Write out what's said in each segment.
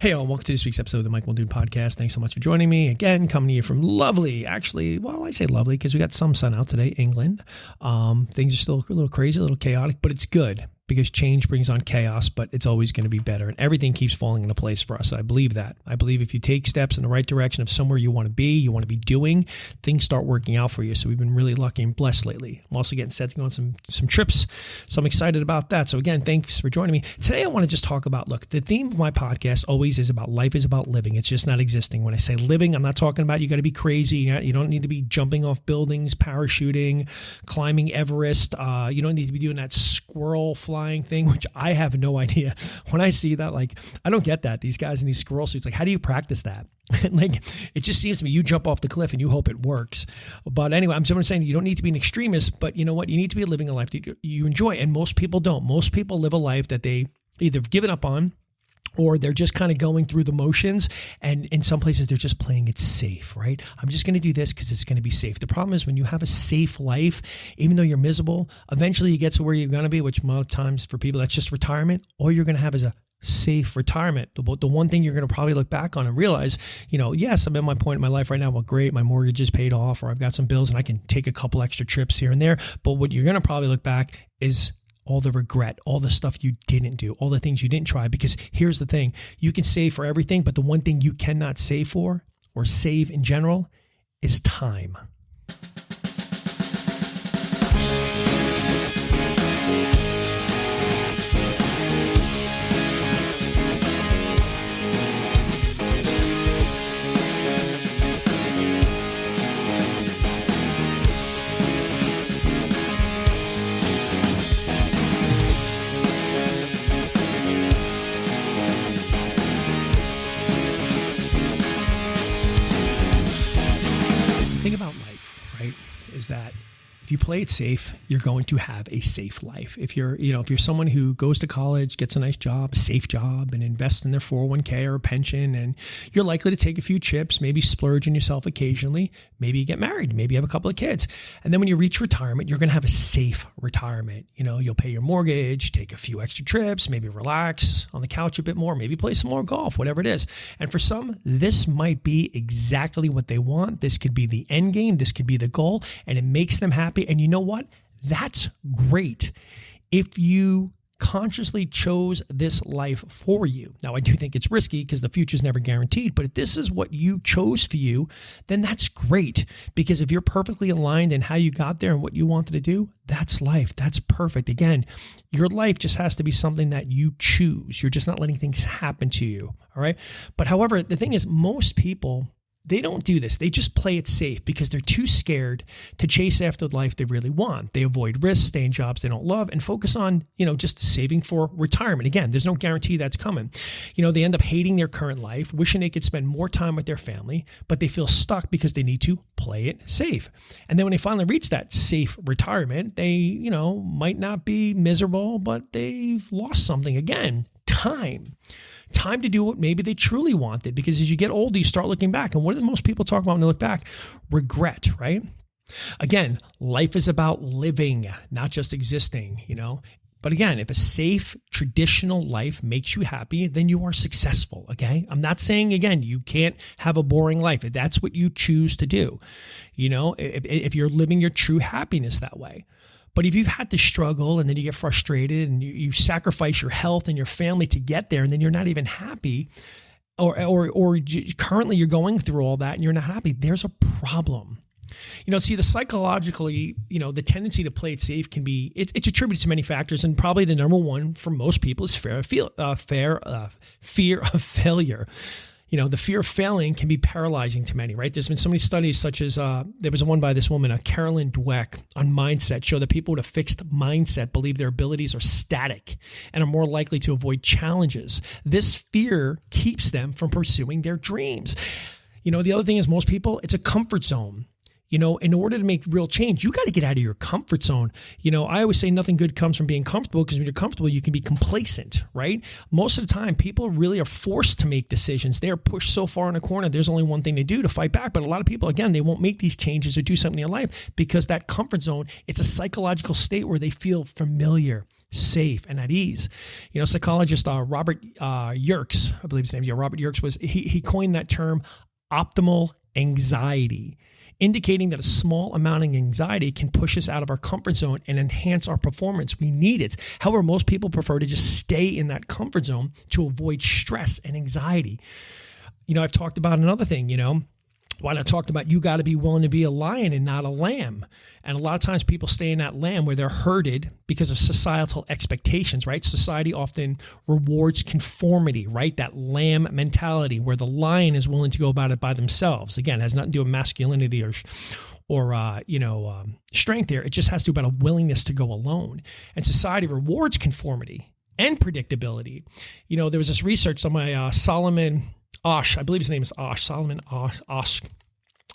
Hey all, welcome to this week's episode of the Mike Muldoon Podcast. Thanks so much for joining me. Again, coming to you from lovely, actually, well, I say lovely because we got some sun out today, England. Things are still a little crazy, a little chaotic, but it's good because change brings on chaos, but it's always going to be better. And everything keeps falling into place for us. I believe that. I believe if you take steps in the right direction of somewhere you want to be doing, things start working out for you. So we've been really lucky and blessed lately. I'm also getting set to go on some trips, so I'm excited about that. So again, thanks for joining me. Today I want to just talk about, look, the theme of my podcast always is about life is about living. It's just not existing. When I say living, I'm not talking about you got to be crazy. You don't need to be jumping off buildings, parachuting, climbing Everest. You don't need to be doing that squirrel flying thing, which I have no idea. When I see that, like, I don't get that. These guys in these squirrel suits, like, how do you practice that? Like, it just seems to me you jump off the cliff and you hope it works. But anyway, I'm just saying you don't need to be an extremist, but you know what? You need to be living a life that you enjoy. And most people don't. Most people live a life that they either have given up on, or they're just kind of going through the motions. And in some places, they're just playing it safe, right? I'm just going to do this because it's going to be safe. The problem is when you have a safe life, even though you're miserable, eventually you get to where you're going to be, which most times for people, that's just retirement. All you're going to have is a safe retirement. The one thing you're going to probably look back on and realize, yes, I'm at my point in my life right now. Well, great. My mortgage is paid off, or I've got some bills and I can take a couple extra trips here and there. But what you're going to probably look back is all the regret, all the stuff you didn't do, all the things you didn't try. Because here's the thing, you can save for everything, but the one thing you cannot save for or save in general is time. Thing about life, right, is that if you play it safe, you're going to have a safe life. If you're someone who goes to college, gets a nice job, a safe job, and invests in their 401k or a pension, and you're likely to take a few trips, maybe splurge on yourself occasionally, maybe you get married, maybe you have a couple of kids. And then when you reach retirement, you're going to have a safe retirement. You'll pay your mortgage, take a few extra trips, maybe relax on the couch a bit more, maybe play some more golf, whatever it is. And for some, this might be exactly what they want. This could be the end game. This could be the goal, and it makes them happy. And you know what? That's great if you consciously chose this life for you. Now, I do think it's risky because the future is never guaranteed, but if this is what you chose for you, then that's great. Because if you're perfectly aligned in how you got there and what you wanted to do, that's life. That's perfect. Again, your life just has to be something that you choose. You're just not letting things happen to you. All right. But however, the thing is, most people, they don't do this. They just play it safe because they're too scared to chase after the life they really want. They avoid risks, stay in jobs they don't love, and focus on, just saving for retirement. Again, there's no guarantee that's coming. They end up hating their current life, wishing they could spend more time with their family, but they feel stuck because they need to play it safe. And then when they finally reach that safe retirement, they, might not be miserable, but they've lost something again. Time to do what maybe they truly wanted, because as you get older, you start looking back. And what do most people talk about when they look back? Regret, right? Again, life is about living, not just existing, But again, if a safe, traditional life makes you happy, then you are successful, okay? I'm not saying, again, you can't have a boring life if that's what you choose to do, if you're living your true happiness that way. But if you've had to struggle and then you get frustrated and you sacrifice your health and your family to get there, and then you're not even happy, or currently you're going through all that and you're not happy, there's a problem. See, the psychologically, the tendency to play it safe can be, it's attributed to many factors, and probably the number one for most people is fear of failure. The fear of failing can be paralyzing to many, right? There's been so many studies, such as there was one by this woman, Carolyn Dweck, on mindset, show that people with a fixed mindset believe their abilities are static and are more likely to avoid challenges. This fear keeps them from pursuing their dreams. The other thing is, most people, it's a comfort zone. In order to make real change, you got to get out of your comfort zone. I always say nothing good comes from being comfortable, because when you're comfortable, you can be complacent, right? Most of the time, people really are forced to make decisions. They're pushed so far in a corner, there's only one thing to do to fight back. But a lot of people, again, they won't make these changes or do something in their life because that comfort zone, it's a psychological state where they feel familiar, safe, and at ease. Psychologist Robert Yerkes, I believe his name, Robert Yerkes, he coined that term optimal anxiety, indicating that a small amount of anxiety can push us out of our comfort zone and enhance our performance. We need it. However, most people prefer to just stay in that comfort zone to avoid stress and anxiety. I've talked about another thing, when I talked about you got to be willing to be a lion and not a lamb. And a lot of times people stay in that lamb where they're herded because of societal expectations, right? Society often rewards conformity, right? That lamb mentality where the lion is willing to go about it by themselves. Again, it has nothing to do with masculinity or strength there. It just has to do about a willingness to go alone. And society rewards conformity and predictability. There was this research on my Solomon Osh, I believe his name is Solomon Osh,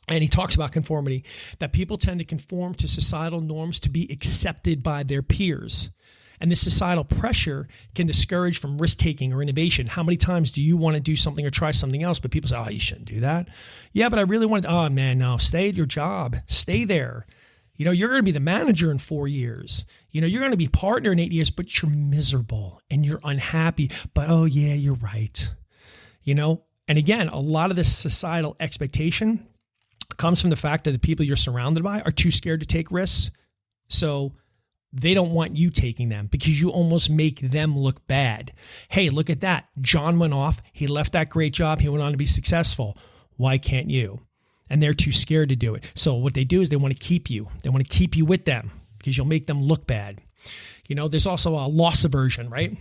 and he talks about conformity, that people tend to conform to societal norms to be accepted by their peers. And this societal pressure can discourage from risk-taking or innovation. How many times do you want to do something or try something else, but people say, oh, you shouldn't do that. Yeah, but I really want to, oh man, no, stay at your job, stay there. You're going to be the manager in 4 years. You're going to be partner in 8 years, but you're miserable and you're unhappy. But oh yeah, you're right. And again, a lot of this societal expectation comes from the fact that the people you're surrounded by are too scared to take risks. So they don't want you taking them because you almost make them look bad. Hey, look at that. John went off. He left that great job. He went on to be successful. Why can't you? And they're too scared to do it. So what they do is they want to keep you. They want to keep you with them because you'll make them look bad. There's also a loss aversion, right?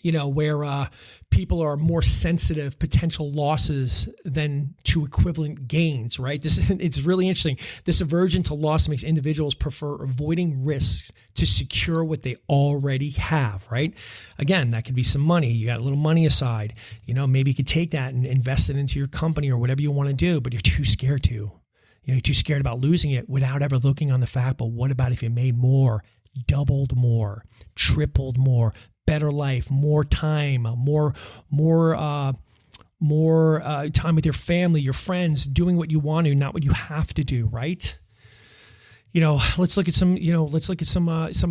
Where people are more sensitive potential losses than to equivalent gains, right? It's really interesting. This aversion to loss makes individuals prefer avoiding risks to secure what they already have, right? Again, that could be some money. You got a little money aside. Maybe you could take that and invest it into your company or whatever you want to do, but you're too scared to. You're too scared about losing it without ever looking on the fact, but what about if you made more, doubled more, tripled more, better life, more time, more time with your family, your friends, doing what you want to, not what you have to do, right? Let's look at some of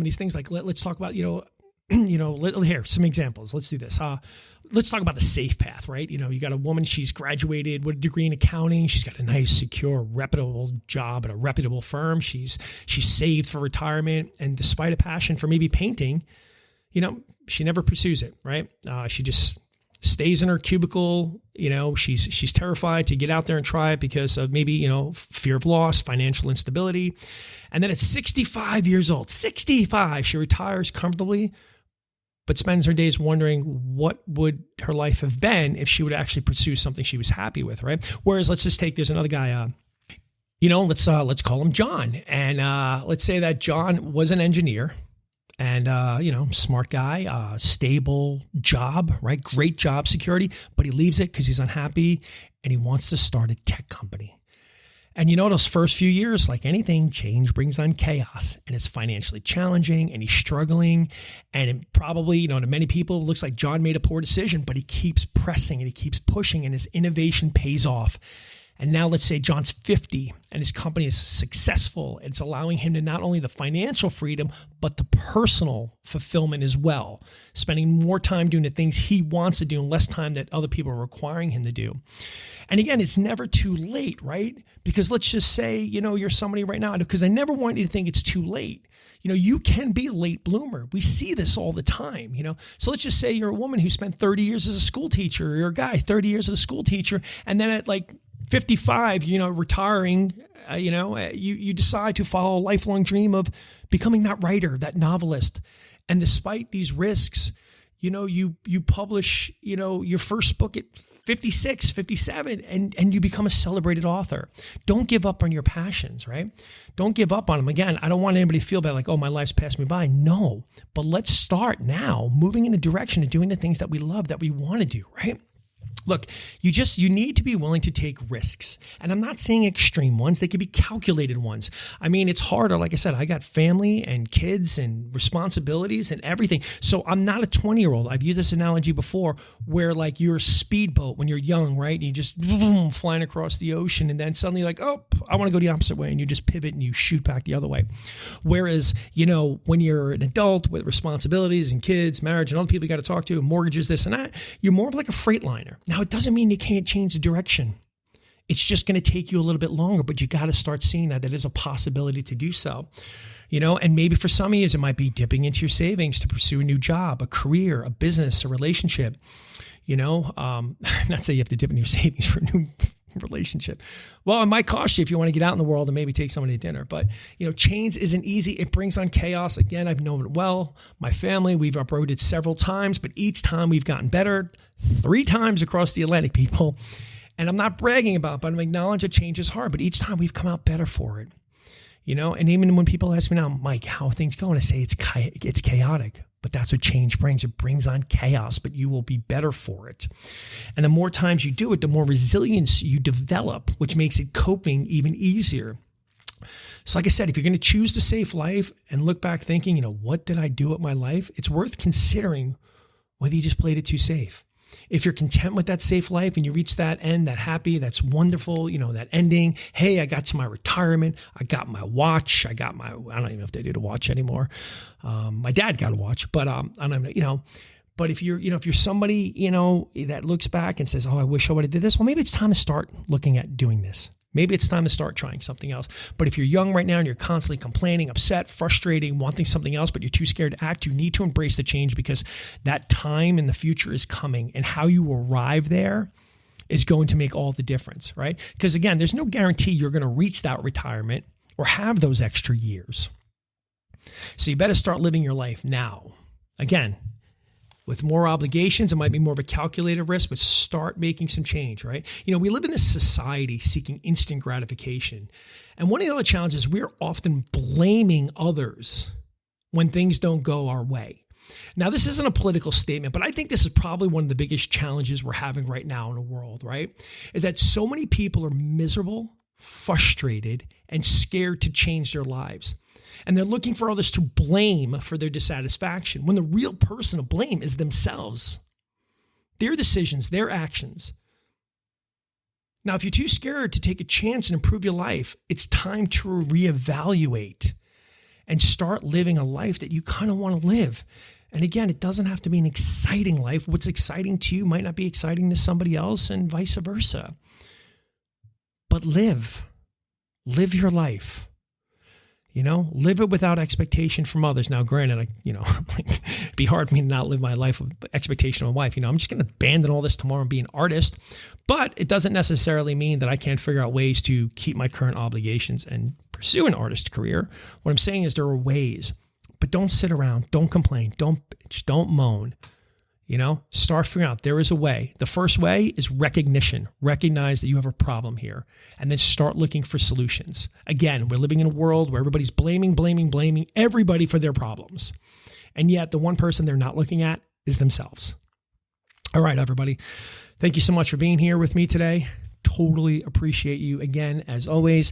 these things. Like let's talk about, here, some examples. Let's do this. Let's talk about the safe path, right? You got a woman, she's graduated with a degree in accounting. She's got a nice, secure, reputable job at a reputable firm. She's saved for retirement. And despite a passion for maybe painting, she never pursues it, right? She just stays in her cubicle. She's terrified to get out there and try it because of maybe, fear of loss, financial instability. And then at 65 years old, she retires comfortably, but spends her days wondering what would her life have been if she would actually pursue something she was happy with, right? Whereas there's another guy, let's call him John. And let's say that John was an engineer. And, smart guy, stable job, right? Great job security, but he leaves it because he's unhappy and he wants to start a tech company. And those first few years, like anything, change brings on chaos and it's financially challenging and he's struggling. And it probably, to many people, it looks like John made a poor decision, but he keeps pressing and he keeps pushing and his innovation pays off. And now let's say John's 50 and his company is successful. It's allowing him to not only the financial freedom, but the personal fulfillment as well, spending more time doing the things he wants to do and less time that other people are requiring him to do. And again, it's never too late, right? Because let's just say, you're somebody right now, because I never want you to think it's too late. You can be a late bloomer. We see this all the time, So let's just say you're a woman who spent 30 years as a school teacher, or you're a guy, 30 years as a school teacher. And then at 55, retiring, you decide to follow a lifelong dream of becoming that writer, that novelist. And despite these risks, you publish, your first book at 56, 57, and you become a celebrated author. Don't give up on your passions, right? Don't give up on them. Again, I don't want anybody to feel bad like, oh, my life's passed me by. No, but let's start now moving in a direction of doing the things that we love, that we want to do, right? Look, you need to be willing to take risks. And I'm not saying extreme ones. They could be calculated ones. I mean, it's harder. Like I said, I got family and kids and responsibilities and everything. So I'm not a 20-year-old. I've used this analogy before where like you're a speedboat when you're young, right? And you just flying across the ocean and then suddenly like, oh, I want to go the opposite way. And you just pivot and you shoot back the other way. Whereas, when you're an adult with responsibilities and kids, marriage and other people you got to talk to, mortgages, this and that, you're more of like a freightliner. Now, it doesn't mean you can't change the direction. It's just going to take you a little bit longer, but you got to start seeing that is a possibility to do so. And maybe for some of you, it might be dipping into your savings to pursue a new job, a career, a business, a relationship. Not say you have to dip in your savings for a new relationship. Well, it might cost you if you want to get out in the world and maybe take somebody to dinner. But, change isn't easy. It brings on chaos. Again, I've known it well. My family, we've uprooted several times, but each time we've gotten better, 3 times across the Atlantic, people. And I'm not bragging about it, but I'm acknowledging that change is hard, but each time we've come out better for it. And even when people ask me now, Mike, how are things going? I say it's chaotic, but that's what change brings. It brings on chaos, but you will be better for it. And the more times you do it, the more resilience you develop, which makes it coping even easier. So like I said, if you're going to choose the safe life and look back thinking, what did I do with my life? It's worth considering whether you just played it too safe. If you're content with that safe life and you reach that end, that happy, that's wonderful, that ending. Hey, I got to my retirement. I got my watch. I don't even know if they do the watch anymore. My dad got a watch, but I don't know, but if you're somebody, that looks back and says, oh, I wish I would have did this. Well, maybe it's time to start looking at doing this. Maybe it's time to start trying something else. But if you're young right now and you're constantly complaining, upset, frustrating, wanting something else, but you're too scared to act, you need to embrace the change because that time in the future is coming. And how you arrive there is going to make all the difference, right? Because again, there's no guarantee you're going to reach that retirement or have those extra years. So you better start living your life now. Again, with more obligations, it might be more of a calculated risk, but start making some change, right? We live in this society seeking instant gratification. And one of the other challenges, we're often blaming others when things don't go our way. Now, this isn't a political statement, but I think this is probably one of the biggest challenges we're having right now in the world, right? Is that so many people are miserable, frustrated, and scared to change their lives. And they're looking for others to blame for their dissatisfaction when the real person to blame is themselves, their decisions, their actions. Now, if you're too scared to take a chance and improve your life, it's time to reevaluate and start living a life that you kind of want to live. And again, it doesn't have to be an exciting life. What's exciting to you might not be exciting to somebody else and vice versa. But live your life. Live it without expectation from others. Now, granted, it'd be hard for me to not live my life with expectation of my wife. I'm just going to abandon all this tomorrow and be an artist. But it doesn't necessarily mean that I can't figure out ways to keep my current obligations and pursue an artist career. What I'm saying is there are ways, but don't sit around. Don't complain. Don't bitch. Don't moan. Start figuring out there is a way. The first way is recognition. Recognize that you have a problem here and then start looking for solutions. Again, we're living in a world where everybody's blaming everybody for their problems. And yet the one person they're not looking at is themselves. All right, everybody. Thank you so much for being here with me today. Totally appreciate you. Again, as always,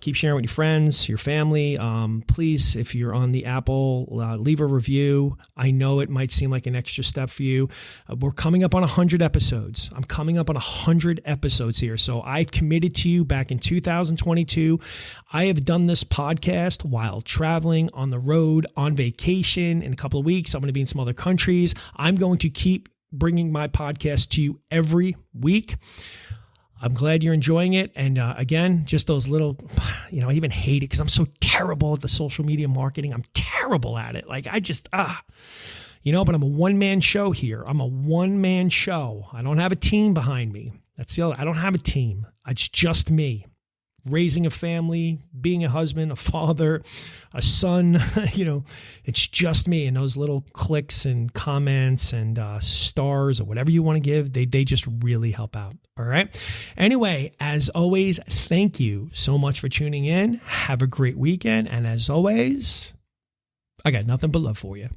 keep sharing with your friends, your family. Please, if you're on the Apple, leave a review. I know it might seem like an extra step for you. We're coming up on 100 episodes. I'm coming up on 100 episodes here. So I committed to you back in 2022. I have done this podcast while traveling, on the road, on vacation. In a couple of weeks, I'm going to be in some other countries. I'm going to keep bringing my podcast to you every week. I'm glad you're enjoying it. And again, just those little, I even hate it because I'm so terrible at the social media marketing. I'm terrible at it. Like I just, but I'm a one-man show here. I'm a one-man show. I don't have a team behind me. That's the other, I don't have a team. It's just me. Raising a family, being a husband, a father, a son, it's just me. And those little clicks and comments and stars or whatever you want to give, they just really help out. All right. Anyway, as always, thank you so much for tuning in. Have a great weekend. And as always, I got nothing but love for you.